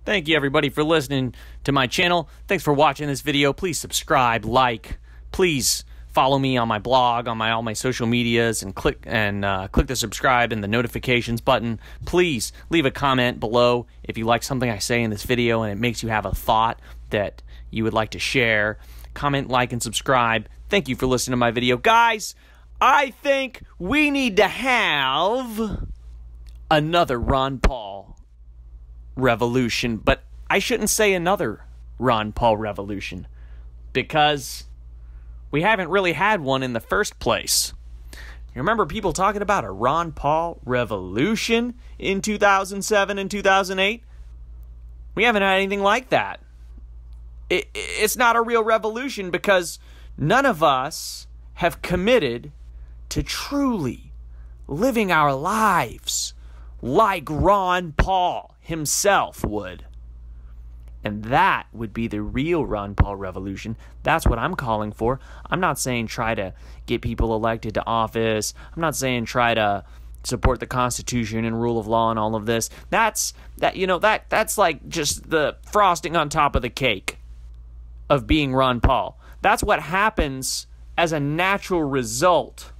Thank you, everybody, for listening to my channel. Thanks for watching this video. Please subscribe, like. Please follow me on my blog, on all my social medias, and click the subscribe and the notifications button. Please leave a comment below if you like something I say in this video and it makes you have a thought that you would like to share. Comment, like, and subscribe. Thank you for listening to my video. Guys, I think we need to have another Ron Paul revolution, but I shouldn't say another Ron Paul revolution because we haven't really had one in the first place. You remember people talking about a Ron Paul revolution in 2007 and 2008? We haven't had anything like that. It's not a real revolution because none of us have committed to truly living our lives like Ron Paul himself would. And that would be the real Ron Paul revolution. That's what I'm calling for. I'm not saying try to get people elected to office. I'm not saying try to support the Constitution and rule of law and all of this. That's like just the frosting on top of the cake of being Ron Paul. That's what happens as a natural result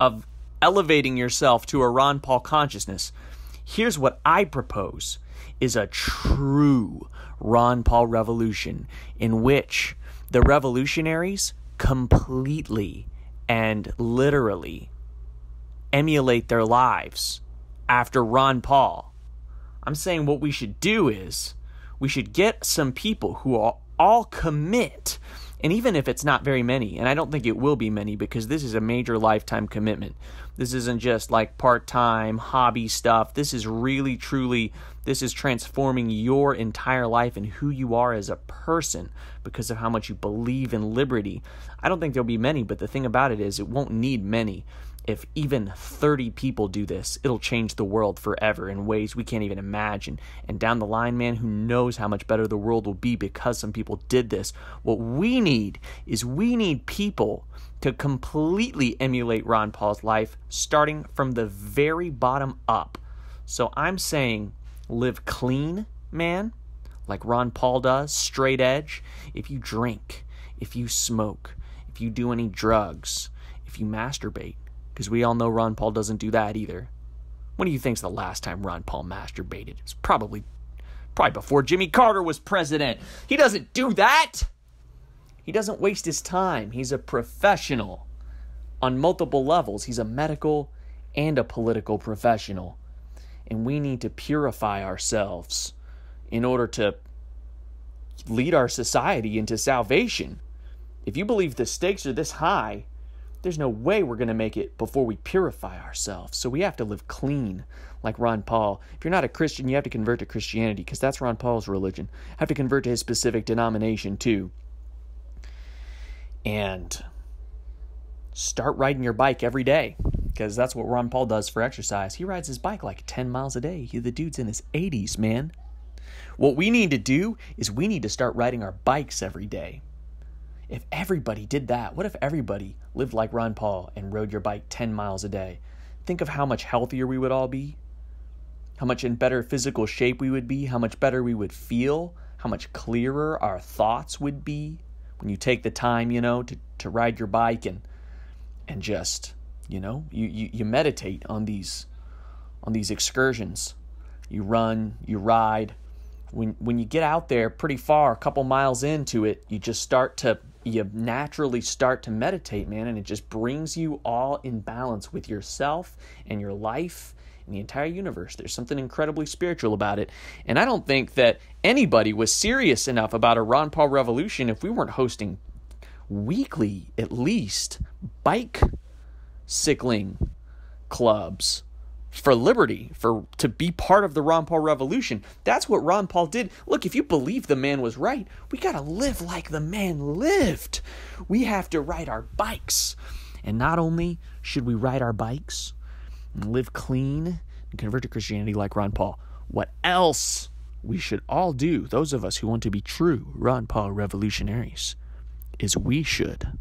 of elevating yourself to a Ron Paul consciousness. Here's what I propose is a true Ron Paul revolution in which the revolutionaries completely and literally emulate their lives after Ron Paul. I'm saying what we should do is we should get some people who all commit, and even if it's not very many, and I don't think it will be many because this is a major lifetime commitment. This isn't just like part-time hobby stuff. This is really, truly, this is transforming your entire life and who you are as a person because of how much you believe in liberty. I don't think there'll be many, but the thing about it is it won't need many. If even 30 people do this, it'll change the world forever in ways we can't even imagine. And down the line, man, who knows how much better the world will be because some people did this. What we need is we need people to completely emulate Ron Paul's life, starting from the very bottom up. So I'm saying live clean, man, like Ron Paul does, straight edge. If you drink, if you smoke, if you do any drugs, if you masturbate, because we all know Ron Paul doesn't do that either. When do you think's the last time Ron Paul masturbated? It's probably before Jimmy Carter was president. He doesn't do that. He doesn't waste his time. He's a professional on multiple levels. He's a medical and a political professional. And we need to purify ourselves in order to lead our society into salvation. If you believe the stakes are this high, there's no way we're going to make it before we purify ourselves. So we have to live clean like Ron Paul. If you're not a Christian, you have to convert to Christianity because that's Ron Paul's religion. Have to convert to his specific denomination too. And start riding your bike every day because that's what Ron Paul does for exercise. He rides his bike like 10 miles a day. The dude's in his 80s, man. What we need to do is we need to start riding our bikes every day. If everybody did that, what if everybody lived like Ron Paul and rode your bike 10 miles a day? Think of how much healthier we would all be, how much in better physical shape we would be, how much better we would feel, how much clearer our thoughts would be when you take the time, to ride your bike and just, you meditate on these excursions. You run, you ride. When you get out there pretty far, a couple miles into it, you naturally start to meditate, man, and it just brings you all in balance with yourself and your life and the entire universe. There's something incredibly spiritual about it. And I don't think that anybody was serious enough about a Ron Paul revolution if we weren't hosting weekly, at least, bicycling clubs for liberty, to be part of the Ron Paul revolution. That's what Ron Paul did. Look, if you believe the man was right, we got to live like the man lived. We have to ride our bikes. And not only should we ride our bikes and live clean and convert to Christianity like Ron Paul, what else we should all do, those of us who want to be true Ron Paul revolutionaries, is we should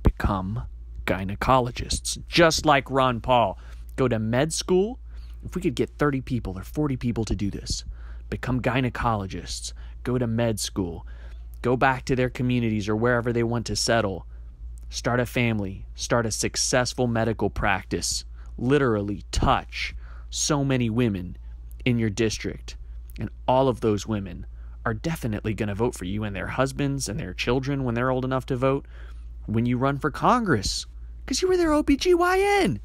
become gynecologists, just like Ron Paul. Go to med school. If we could get 30 people or 40 people to do this, become gynecologists, go to med school, go back to their communities or wherever they want to settle, start a family, start a successful medical practice, literally touch so many women in your district. And all of those women are definitely going to vote for you and their husbands and their children when they're old enough to vote when you run for Congress, because you were their OBGYN.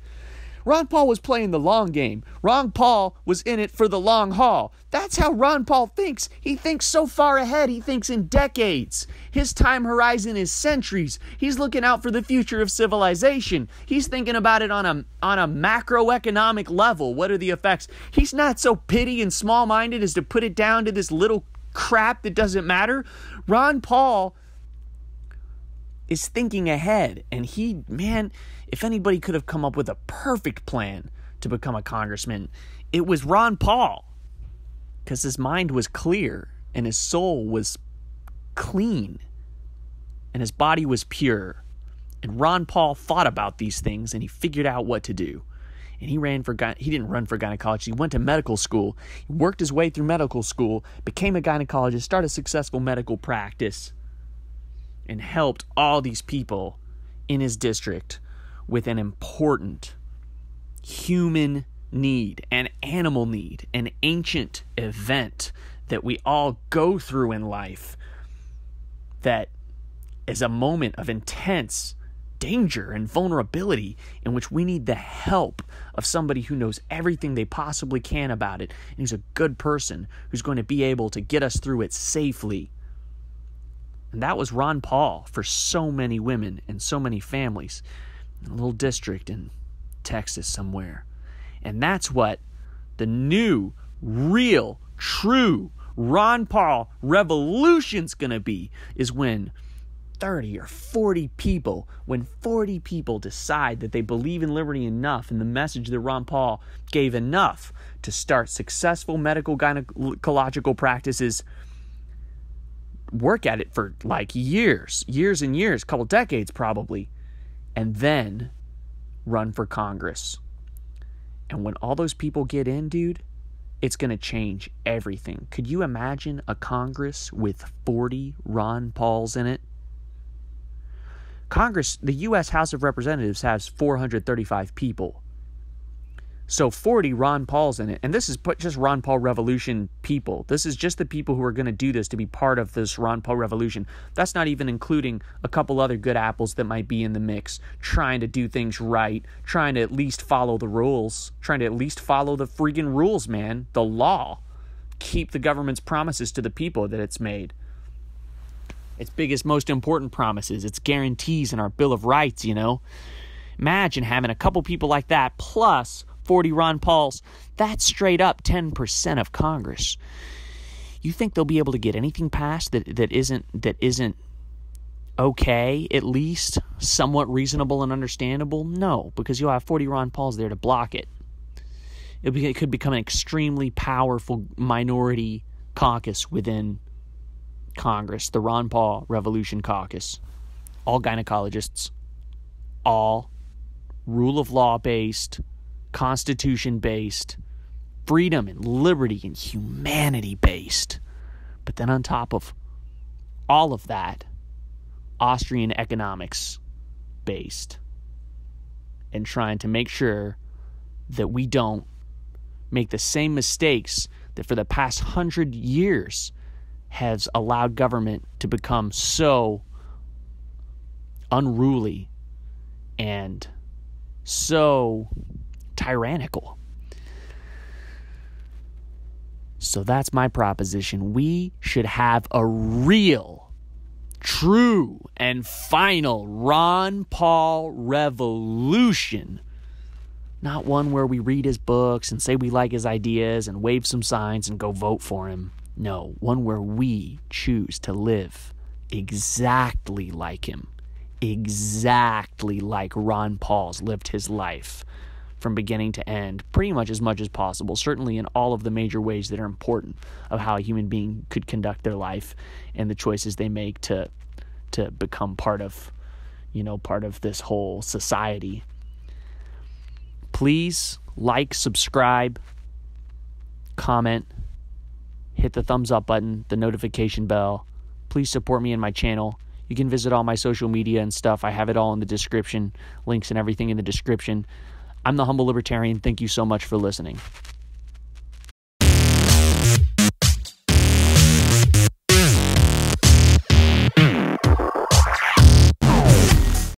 Ron Paul was playing the long game. Ron Paul was in it for the long haul. That's how Ron Paul thinks. He thinks so far ahead. He thinks in decades. His time horizon is centuries. He's looking out for the future of civilization. He's thinking about it on a macroeconomic level. What are the effects? He's not so petty and small-minded as to put it down to this little crap that doesn't matter. Ron Paul is thinking ahead, and if anybody could have come up with a perfect plan to become a congressman, it was Ron Paul, because his mind was clear and his soul was clean and his body was pure. And Ron Paul thought about these things and he figured out what to do. And he didn't run for gynecology. He went to medical school. He worked his way through medical school, became a gynecologist, started a successful medical practice, and helped all these people in his district with an important human need, an animal need, an ancient event that we all go through in life that is a moment of intense danger and vulnerability in which we need the help of somebody who knows everything they possibly can about it, and who's a good person who's going to be able to get us through it safely. And that was Ron Paul for so many women and so many families in a little district in Texas somewhere. And that's what the new, real, true Ron Paul revolution's going to be, is when 30 or 40 people, when 40 people decide that they believe in liberty enough and the message that Ron Paul gave enough to start successful medical gynecological practices, work at it for like years and years, a couple decades probably, and then run for Congress. And when all those people get in, dude, it's going to change everything. Could you imagine a Congress with 40 Ron Pauls in it? Congress, the U.S. House of Representatives has 435 people. So 40 Ron Pauls in it. And this is just Ron Paul revolution people. This is just the people who are going to do this to be part of this Ron Paul revolution. That's not even including a couple other good apples that might be in the mix, trying to do things right, trying to at least follow the rules, trying to at least follow the freaking rules, man, the law. Keep the government's promises to the people that it's made. Its biggest, most important promises, its guarantees in our Bill of Rights, you know. Imagine having a couple people like that plus 40 Ron Pauls. That's straight up 10% of Congress. You think they'll be able to get anything passed that isn't okay, at least somewhat reasonable and understandable? No, because you'll have 40 Ron Pauls there to block it. It could become an extremely powerful minority caucus within Congress, the Ron Paul Revolution Caucus. All gynecologists, all rule of law based, Constitution based, freedom and liberty and humanity based. But then on top of all of that, Austrian economics based, and trying to make sure that we don't make the same mistakes that for the past 100 years has allowed government to become so unruly and so tyrannical. So that's my proposition. We should have a real, true, and final Ron Paul revolution. Not one where we read his books and say we like his ideas and wave some signs and go vote for him. No, one where we choose to live exactly like him. Exactly like Ron Paul's lived his life from beginning to end, pretty much as possible, certainly in all of the major ways that are important of how a human being could conduct their life and the choices they make to become part of this whole society. Please like, subscribe, comment, hit the thumbs up button, the notification bell. Please support me and my channel. You can visit all my social media and stuff. I have it all in the description, links and everything in the description. I'm the Humble Libertarian. Thank you so much for listening.